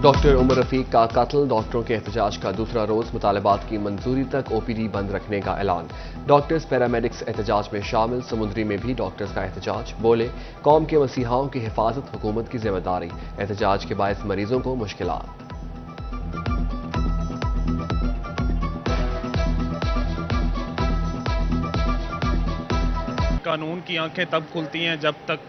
Doctor Umar Rafiq का कत्ल, डॉक्टरों के एहतजाज का दूसरा रोज, मुतालबात की मंजूरी तक ओपीडी बंद रखने का ऐलान। डॉक्टर्स पैरामेडिक्स एहतजाज में शामिल, समुद्री में भी डॉक्टर्स का एहतजाज। बोले, कौम के मसीहाओं की हिफाजत हुकूमत की जिम्मेदारी, एहतजाज के बायस मरीजों को मुश्किलात। कानून की आंखें तब खुलती हैं जब तक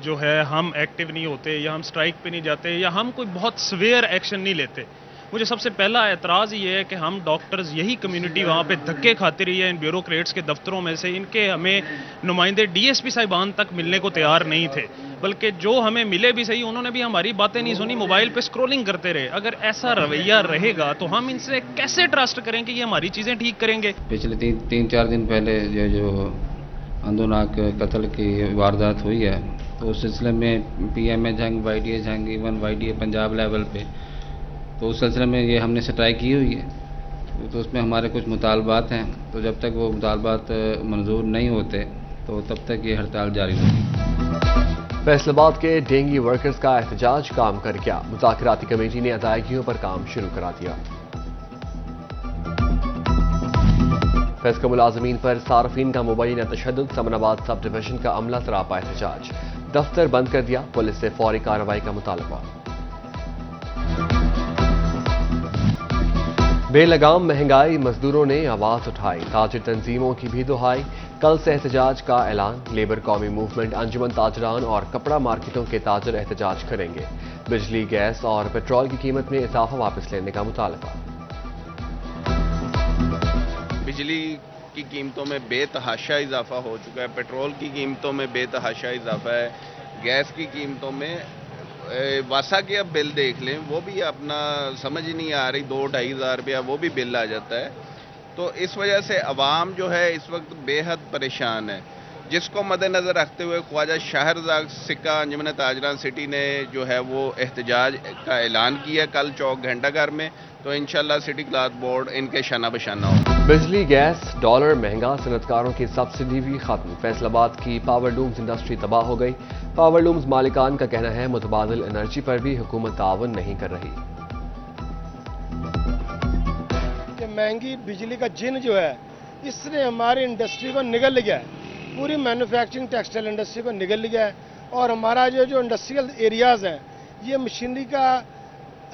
जो है हम एक्टिव नहीं होते, या हम स्ट्राइक पे नहीं जाते, या हम कोई बहुत सवेयर एक्शन नहीं लेते। मुझे सबसे पहला एतराज़ ये है कि हम डॉक्टर्स, यही कम्युनिटी वहाँ पे धक्के खाती रही है इन ब्यूरोक्रेट्स के दफ्तरों में से। इनके हमें नुमाइंदे डीएसपी साहिबान तक मिलने को तैयार नहीं थे, बल्कि जो हमें मिले भी सही, उन्होंने भी हमारी बातें नहीं सुनी, मोबाइल पे स्क्रोलिंग करते रहे। अगर ऐसा रवैया रहेगा तो हम इनसे कैसे ट्रस्ट करें कि ये हमारी चीज़ें ठीक करेंगे। पिछले तीन चार दिन पहले जो अंदोनाक कत्ल की वारदात हुई है, तो उस सिलसिले में पीएमए जंग, वाईडीए जंग, इवन वाईडीए पंजाब लेवल पे, तो उस सिलसिले में ये हमने स्ट्राइक की हुई है। तो उसमें हमारे कुछ मुतालबात हैं, तो जब तक वो मुतालबात मंजूर नहीं होते तो तब तक ये हड़ताल जारी रहेगी। फैसलाबाद के डेंगी वर्कर्स का एहतजाज काम कर गया, मुज़ाकराती कमेटी ने अदायगियों पर काम शुरू करा दिया। फैज़ मुलाजमीन पर सार्फिन का मुबैना तशद्दुद, समनाबाद सब डिवीजन का अमला सरापा एहतजाज, दफ्तर बंद कर दिया, पुलिस से फौरी कार्रवाई का मुतालबा। बेलगाम महंगाई, मजदूरों ने आवाज उठाई, ताजिर तंजीमों की भी दुहाई। कल से एहतजाज का ऐलान, लेबर कौमी मूवमेंट, अंजुमन ताजरान और कपड़ा मार्केटों के ताजर एहतजाज करेंगे। बिजली, गैस और पेट्रोल की कीमत में इजाफा वापस लेने का मुतालबा। बिजली की कीमतों में बेतहाशा इजाफा हो चुका है, पेट्रोल की कीमतों में बेतहाशा इजाफा है, गैस की कीमतों में वासा के अब बिल देख लें, वो भी अपना समझ ही नहीं आ रही, 2-2.5 हज़ार रुपया वो भी बिल आ जाता है। तो इस वजह से अवाम जो है इस वक्त बेहद परेशान है, जिसको मद्देनज़र रखते हुए ख्वाजा शाहरज़ाद सिक्का अंजुमन ताजरान सिटी ने जो है वो एहतजाज का ऐलान किया कल चौक घंटाघर में। तो इंशाल्लाह सिटी क्लॉथ बोर्ड इनके शाना बशाना हो। बिजली, गैस, डॉलर महंगा, सनतकारों की सब्सिडी भी खत्म। फैसलाबाद की पावर लूम्स इंडस्ट्री तबाह हो गई। पावर लूम्स मालिकान का कहना है मुतबादिल एनर्जी पर भी हुकूमत तावन नहीं कर रही। कि महंगी बिजली का जिन जो है, इसने हमारी इंडस्ट्री को निगल लिया है, पूरी मैन्युफैक्चरिंग टेक्सटाइल इंडस्ट्री को निगल लिया है। और हमारा जो इंडस्ट्रियल एरियाज हैं, ये मशीनरी का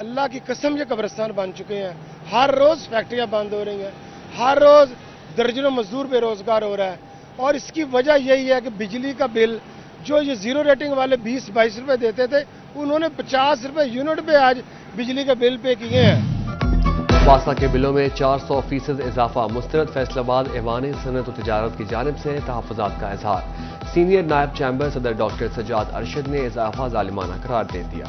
अल्लाह की कसम ये कब्रिस्तान बन चुके हैं। हर रोज़ फैक्ट्रियां बंद हो रही हैं, हर रोज़ दर्जनों मजदूर बेरोजगार हो रहा है। और इसकी वजह यही है कि बिजली का बिल जो ये जीरो रेटिंग वाले 20-22 रुपये देते थे, उन्होंने 50 रुपये यूनिट पे आज बिजली का बिल पे किए हैं। वासा के बिलों में 400% इजाफा मुस्तरद। फैसलाबाद ऐवान सनत और तिजारत की जानिब से तहफ़्फ़ुज़ात का इजहार। सीनियर नायब चैम्बर सदर डॉक्टर सजाद अरशद ने इजाफा ज़ालिमाना करार दे दिया।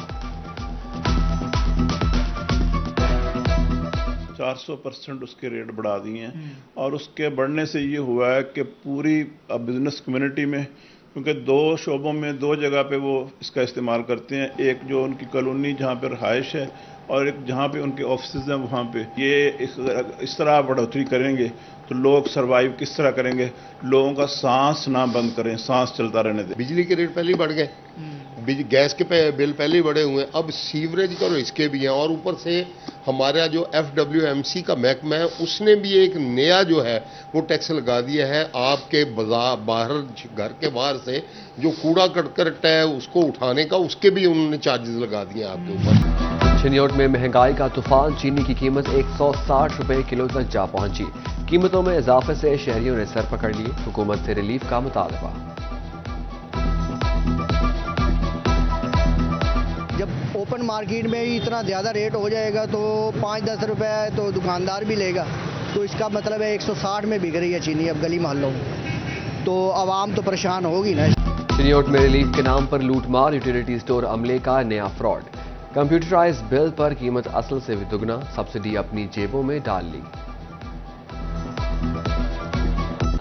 400% उसके रेट बढ़ा दिए हैं, और उसके बढ़ने से ये हुआ है कि पूरी बिजनेस कम्युनिटी में, क्योंकि 2 शोबों में 2 जगह पे वो इसका इस्तेमाल करते हैं, एक जो उनकी कॉलोनी जहाँ पे रहाइश है और एक जहाँ पे उनके ऑफिस हैं वहाँ पे। ये इस तरह बढ़ोतरी करेंगे तो लोग सरवाइव किस तरह करेंगे? लोगों का सांस ना बंद करें, सांस चलता रहने दें। बिजली के रेट पहले ही बढ़ गए, गैस के बिल पहले ही बढ़े हुए हैं, अब सीवरेज का इसके भी हैं। और ऊपर से हमारा जो FWMC का महकमा है, उसने भी एक नया जो है वो टैक्स लगा दिया है। आपके बाहर, घर के बाहर से जो कूड़ा करकट है उसको उठाने का, उसके भी उन्होंने चार्जेस लगा दिए आपके ऊपर। चिन्योट में महंगाई का तूफान, चीनी की कीमत 160 रुपए किलो तक जा पहुंची। कीमतों में इजाफे से शहरियों ने सर पकड़ लिए, हुकूमत से रिलीफ का मुतालबा। जब ओपन मार्केट में ही इतना ज़्यादा रेट हो जाएगा तो 5-10 रुपए तो दुकानदार भी लेगा, तो इसका मतलब है 160 में बिक रही है चीनी अब गली मोहल्लों में, तो आवाम तो परेशान होगी ना। चिन्योट में रिलीफ के नाम पर लूटमार, यूटिलिटी स्टोर अमले का नया फ्रॉड। कंप्यूटराइज बिल पर कीमत असल से भी दुगना, सब्सिडी अपनी जेबों में डाल ली।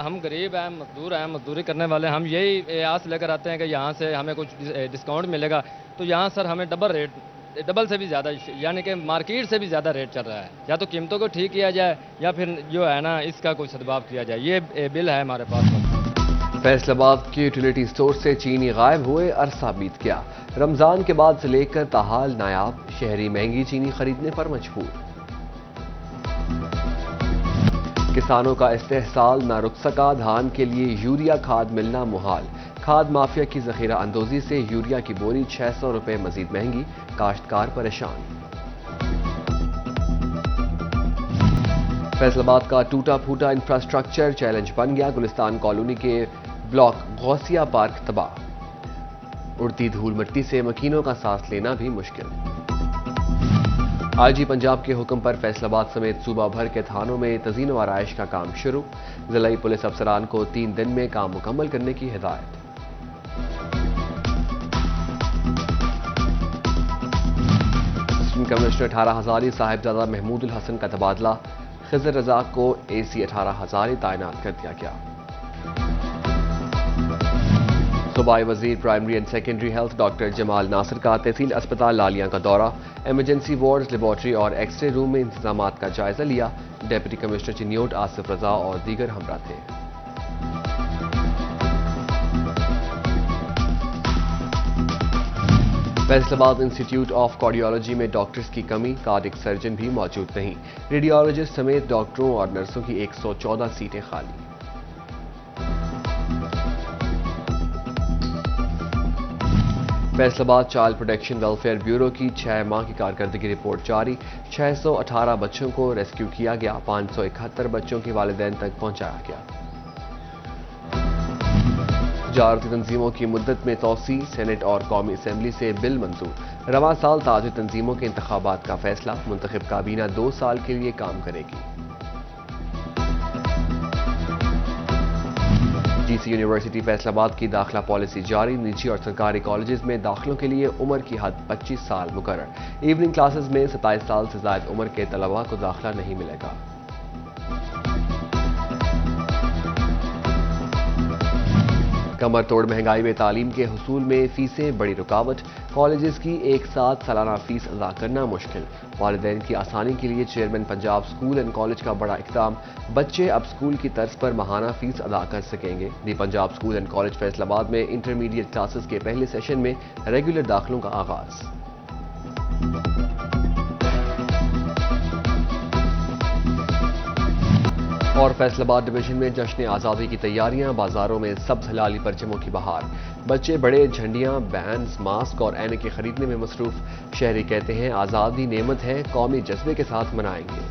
हम गरीब हैं, मजदूर हैं, मजदूरी करने वाले, हम यही आस लेकर आते हैं कि यहाँ से हमें कुछ डिस्काउंट मिलेगा। तो यहाँ सर हमें डबल से भी ज़्यादा, यानी कि मार्केट से भी ज़्यादा रेट चल रहा है। या तो कीमतों को ठीक किया जाए या फिर जो है ना इसका कोई सद्भाव किया जाए। ये बिल है हमारे पास। فیصل آباد کے یوٹیلیٹی سٹور سے چینی غائب ہوئے، عرصہ بیت گیا۔ رمضان کے بعد سے لے کر تاحال نایاب، شہری مہنگی چینی خریدنے پر مجبور۔ کسانوں کا استحصال نہ رک سکا، دھان کے لیے یوریا کھاد ملنا محال۔ کھاد مافیا کی ذخیرہ اندوزی سے یوریا کی بوری 600 روپے مزید مہنگی، کاشتکار پریشان۔ فیصل آباد کا ٹوٹا پھوٹا انفراسٹرکچر چیلنج بن گیا، گلستان کالونی کے بلاک غوثیہ پارک تباہ، اڑتی دھول مٹی سے مکینوں کا سانس لینا بھی مشکل۔ آئی جی پنجاب کے حکم پر فیصل آباد سمیت صوبہ بھر کے تھانوں میں تزئین و آرائش کا کام شروع، ضلعی پولیس افسران کو 3 دن میں کام مکمل کرنے کی ہدایت۔ اسسٹنٹ کمشنر 18 ہزاری صاحبزادہ محمود الحسن کا تبادلہ، خضر رزاق کو AC 18 ہزاری تعینات کر دیا گیا۔ صوبائی وزیر primary and secondary health doctor Jamal Nasir کا تحصیل اسپتال لالیاں کا دورہ، ایمرجنسی وارڈز، لیبارٹری اور ایکس رے روم میں انتظامات کا جائزہ لیا، ڈپٹی کمشنر چنیوٹ آصف رضا اور دیگر ہمراہ تھے۔ Faisalabad institute of cardiology میں ڈاکٹرز کی کمی، کارڈک سرجن بھی موجود نہیں، ریڈیالوجسٹ سمیت ڈاکٹروں اور نرسوں کی 114 سیٹیں خالی۔ فیصل آباد چائلڈ پروٹیکشن ویلفیئر بیورو کی 6 ماہ کی کارکردگی رپورٹ جاری، 618 بچوں کو ریسکیو کیا گیا، 571 بچوں کے والدین تک پہنچایا گیا۔ تجارتی تنظیموں کی مدت میں توسیع، سینٹ اور قومی اسمبلی سے بل منظور، رواں سال تاجر تنظیموں کے انتخابات کا فیصلہ، منتخب کابینہ 2 سال کے لیے کام کرے گی۔ جی سی یونیورسٹی فیصل آباد کی داخلہ پالیسی جاری، نجی اور سرکاری کالجز میں داخلوں کے لیے عمر کی حد 25 سال مقرر، ایوننگ کلاسز میں 27 سال سے زائد عمر کے طلباء کو داخلہ نہیں ملے گا۔ کمر توڑ مہنگائی میں تعلیم کے حصول میں فیسیں بڑی رکاوٹ، کالجز کی ایک ساتھ سالانہ فیس ادا کرنا مشکل، والدین کی آسانی کے لیے chairman Punjab school and college کا بڑا اقدام، بچے اب اسکول کی طرز پر ماہانہ فیس ادا کر سکیں گے۔ The Punjab school and college Faisalabad میں انٹرمیڈیٹ کلاسز کے پہلے سیشن میں ریگولر داخلوں کا آغاز۔ اور فیصل آباد ڈویژن میں جشن آزادی کی تیاریاں، بازاروں میں سبز ہلالی پرچموں کی بہار، بچے بڑے جھنڈیاں، بینز، ماسک اور اینکیں خریدنے میں مصروف، شہری کہتے ہیں آزادی نعمت ہے، قومی جذبے کے ساتھ منائیں گے۔